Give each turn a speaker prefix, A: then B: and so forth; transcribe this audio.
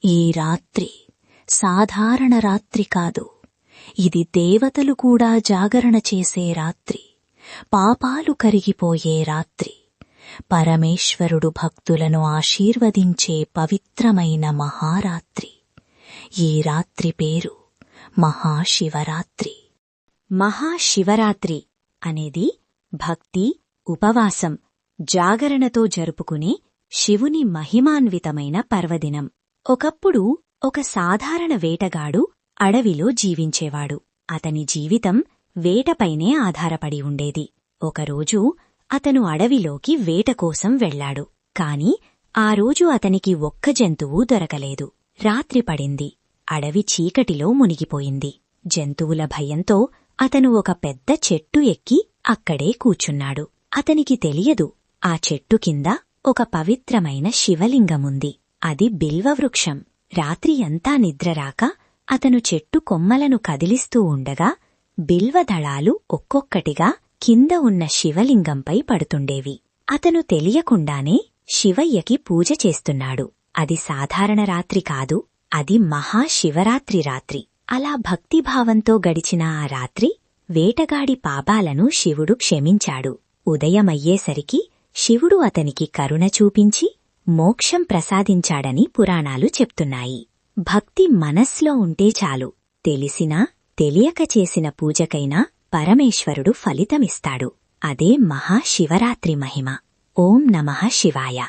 A: ఈ రాత్రి సాధారణ రాత్రి కాదు. ఇది దేవతలు కూడా జాగరణ చేసే రాత్రి, పాపాలు కరిగిపోయే రాత్రి, పరమేశ్వరుడు భక్తులను ఆశీర్వదించే పవిత్రమైన మహారాత్రి. ఈ రాత్రి పేరు మహాశివరాత్రి.
B: మహాశివరాత్రి అనేది భక్తి, ఉపవాసం, జాగరణతో జరుపుకునే శివుని మహిమాన్వితమైన పర్వదినం. ఒకప్పుడు ఒక సాధారణ వేటగాడు అడవిలో జీవించేవాడు. అతని జీవితం వేటపైనే ఆధారపడి ఉండేది. ఒకరోజు అతను అడవిలోకి వేటకోసం వెళ్లాడు. కాని ఆ రోజు అతనికి ఒక్క జంతువు దొరకలేదు. రాత్రి పడింది. అడవి చీకటిలో మునిగిపోయింది. జంతువుల భయంతో అతను ఒక పెద్ద చెట్టు ఎక్కి అక్కడే కూచున్నాడు. అతనికి తెలియదు, ఆ చెట్టు కింద ఒక పవిత్రమైన శివలింగముంది. అది బిల్వవృక్షం. రాత్రి అంతా నిద్రరాక అతను చెట్టు కొమ్మలను కదిలిస్తూ ఉండగా బిల్వదళాలు ఒక్కొక్కటిగా కింద ఉన్న శివలింగంపై పడుతుండేవి. అతను తెలియకుండానే శివయ్యకి పూజ చేస్తున్నాడు. అది సాధారణ రాత్రి కాదు, అది మహాశివరాత్రి రాత్రి. అలా భక్తిభావంతో గడిచిన ఆ రాత్రి వేటగాడి పాపాలను శివుడు క్షమించాడు. ఉదయమయ్యేసరికి శివుడు అతనికి కరుణ చూపించి మోక్షం ప్రసాదించాడని పురాణాలు చెప్తున్నాయి. భక్తి మనస్లో ఉంటే చాలు, తెలిసినా తెలియక చేసిన పూజకైనా పరమేశ్వరుడు ఫలితమిస్తాడు. అదే మహాశివరాత్రి మహిమ. ఓం నమః శివాయ.